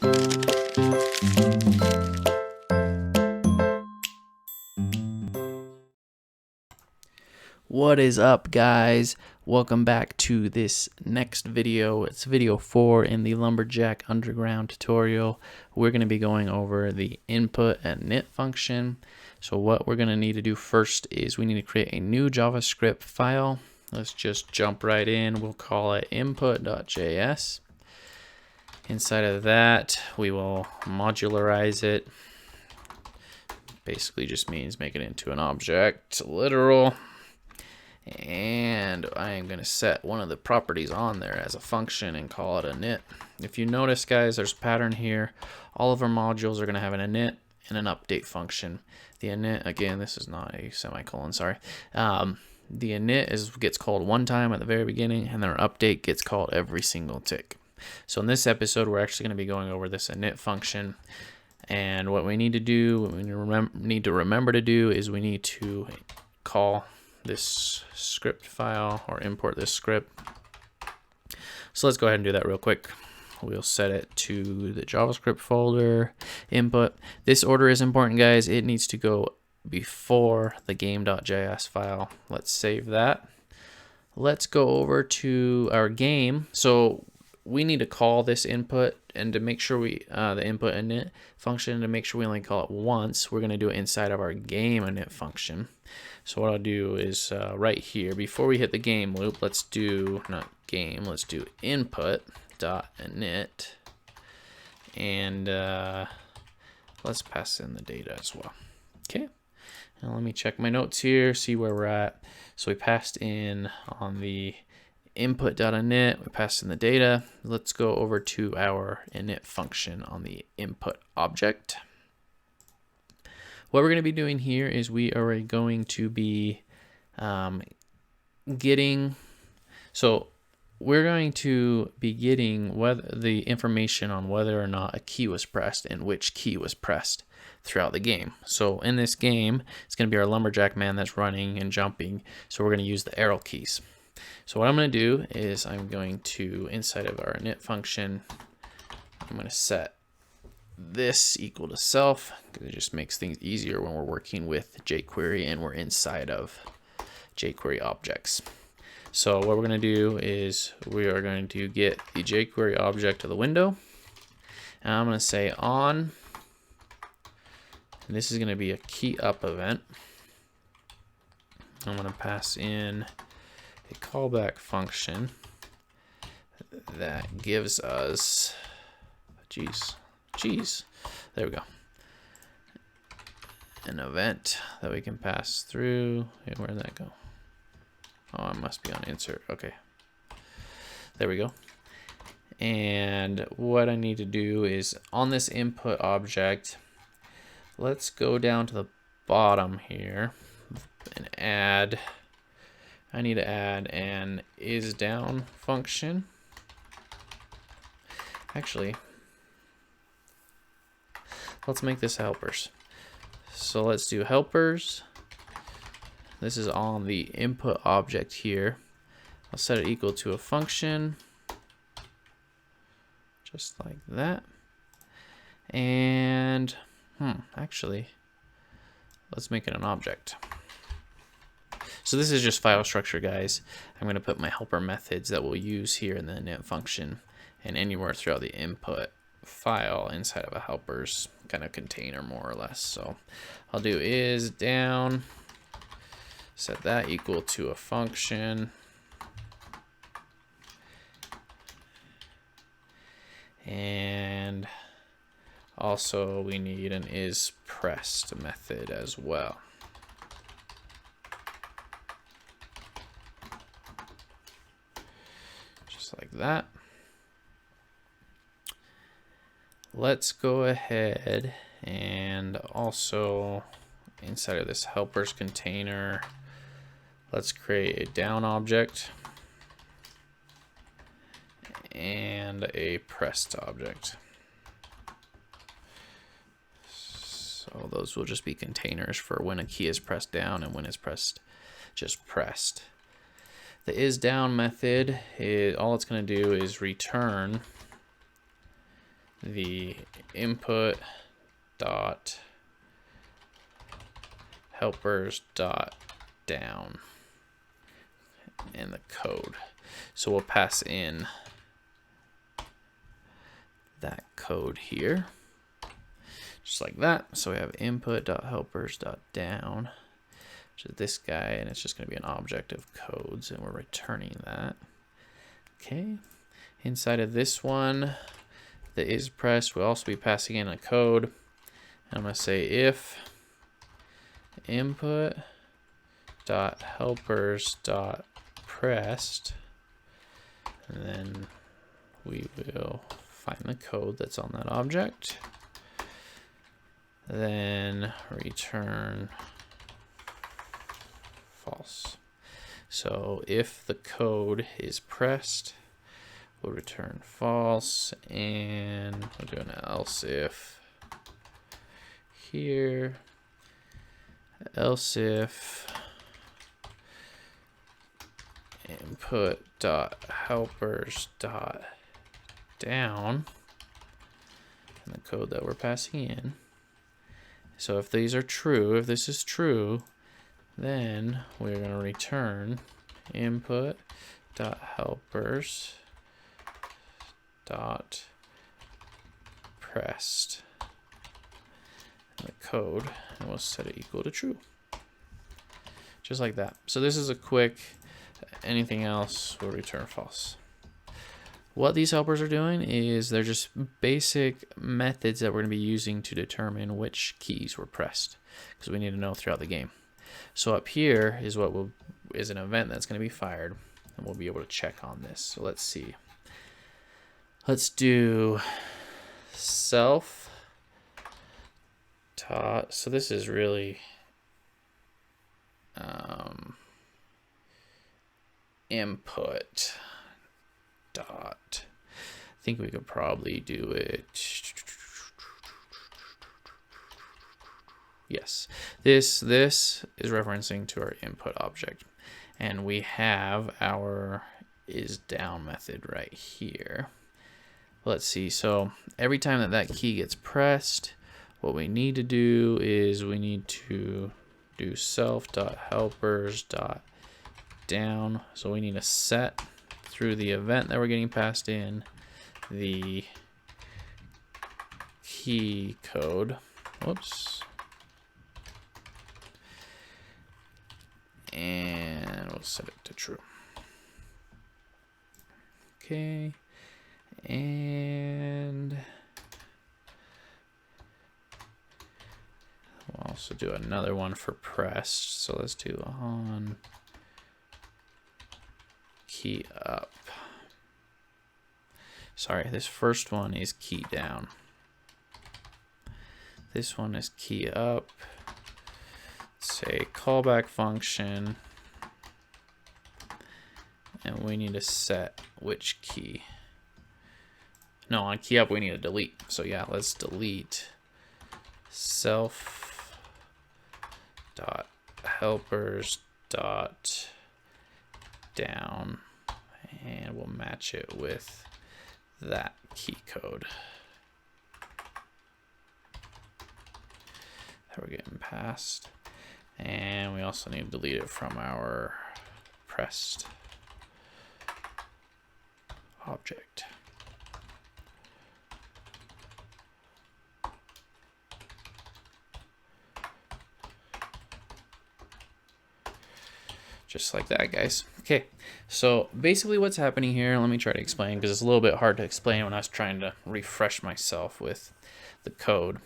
What is up, guys? Welcome back to this next video. It's video 4 in the Lumberjack Underground tutorial. We're going to be going over the input and init function. So what we're going to need to do first is we need to create a new JavaScript file. Let's just jump right in. We'll call it input.js. Inside of that, we will modularize it. Basically just means make it into an object, literal. And I am going to set one of the properties on there as a function and call it init. If you notice, guys, there's a pattern here. All of our modules are going to have an init and an update function. The init, again, this is not a semicolon, sorry. The init gets called one time at the very beginning, and then our update gets called every single tick. So in this episode, we're actually going to be going over this init function. And what we need to do, what we need to remember to do is we need to call this script file or import this script. So let's go ahead and do that real quick. We'll set it to the JavaScript folder, input. This order is important, guys. It needs to go before the game.js file. Let's save that. Let's go over to our game. So we need to call this input, and to make sure we the input init function, to make sure we only call it once, we're going to do it inside of our game init function. So what I'll do is right here, before we hit the game loop, let's do let's do input.init, and let's pass in the data as well. Okay, now let me check my notes here, see where we're at. So we passed in on the input.init, we passed in the data. Let's go over to our init function on the input object. What we're going to be doing here is we are going to be getting the information on whether or not a key was pressed and which key was pressed throughout the game. So in this game, it's going to be our lumberjack man that's running and jumping. So we're going to use the arrow keys. So what I'm going to do is I'm going to, inside of our init function, I'm going to set this equal to self, because it just makes things easier when we're working with jQuery and we're inside of jQuery objects. So what we're going to do is we are going to get the jQuery object to the window, and I'm going to say on, and this is going to be a key up event. I'm going to pass in a callback function that gives us, there we go, an event that we can pass through. Hey, where did that go? Oh, I must be on insert. Okay, there we go. And what I need to do is on this input object, let's go down to the bottom here and add, I need to add an isDown function. Actually, let's make this helpers. So let's do helpers. This is on the input object here. I'll set it equal to a function, just like that. And actually, let's make it an object. So this is just file structure, guys. I'm going to put my helper methods that we'll use here in the init function and anywhere throughout the input file inside of a helpers kind of container, more or less. So I'll do isDown, set that equal to a function, and also we need an isPressed method as well. Just like that. Let's go ahead and also inside of this helpers container, let's create a down object and a pressed object. So those will just be containers for when a key is pressed down and when it's pressed, just pressed. The isDown method, all it's going to do is return the input dot helpers dot down in the code. So we'll pass in that code here, just like that. So we have input dot helpers dot down, which is this guy, and it's just going to be an object of codes, and we're returning that. Okay, inside of this one that is pressed, we'll also be passing in a code. And I'm going to say if input dot helpers dot pressed, and then we will find the code that's on that object, then return false. So if the code is pressed, we'll return false, and we'll do an else if here, else if input dot helpers dot down, and the code that we're passing in. So if these are true, if this is true, then we're going to return input dot helpers dot pressed in the code, and we'll set it equal to true, just like that. So this is a quick, anything else will return false. What these helpers are doing is they're just basic methods that we're going to be using to determine which keys were pressed, because we need to know throughout the game. So up here is what is an event that's going to be fired, and we'll be able to check on this. So let's see. Let's do self dot. So this is really input dot. I think we could probably do it. Yes, this is referencing to our input object, and we have our is down method right here. Let's see. So every time that key gets pressed, what we need to do is we need to do self.helpers.down. So we need to set through the event that we're getting passed in the key code. Whoops. And we'll set it to true. Okay. And we'll also do another one for pressed. So let's do on key up. Sorry, this first one is key down. This one is key up. Say callback function, and we need to set which key. No, on key up we need to delete. So yeah, let's delete self dot helpers dot down, and we'll match it with that key code that we're getting passed. And we also need to delete it from our pressed object. Just like that, guys. Okay, so basically what's happening here, let me try to explain, because it's a little bit hard to explain when I was trying to refresh myself with the code.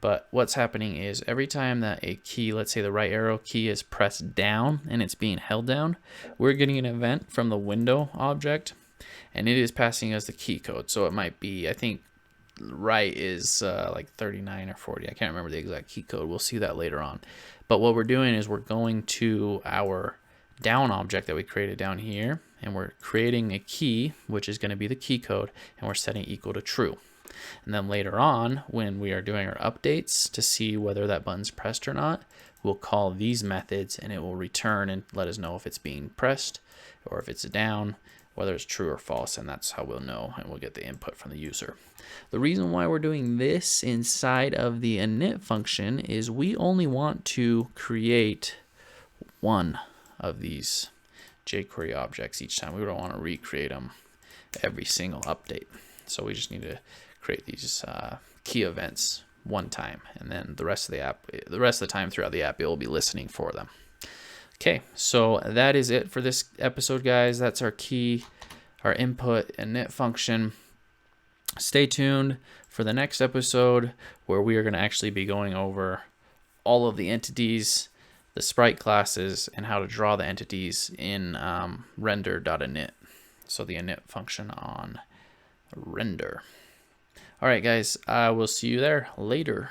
But what's happening is every time that a key, let's say the right arrow key, is pressed down and it's being held down, we're getting an event from the window object, and it is passing us the key code. So it might be, I think right is like 39 or 40. I can't remember the exact key code. We'll see that later on. But what we're doing is we're going to our down object that we created down here, and we're creating a key, which is going to be the key code, and we're setting equal to true. And then later on, when we are doing our updates to see whether that button's pressed or not, we'll call these methods, and it will return and let us know if it's being pressed or if it's down, whether it's true or false, and that's how we'll know, and we'll get the input from the user. The reason why we're doing this inside of the init function is we only want to create one of these jQuery objects each time. We don't want to recreate them every single update. So we just need to create these key events one time, and then the rest of the time throughout the app, it will be listening for them. Okay, so that is it for this episode, guys. That's our input init function. Stay tuned for the next episode where we are going to actually be going over all of the entities, the sprite classes, and how to draw the entities in render.init. So the init function on render. All right, guys, I will see you there later.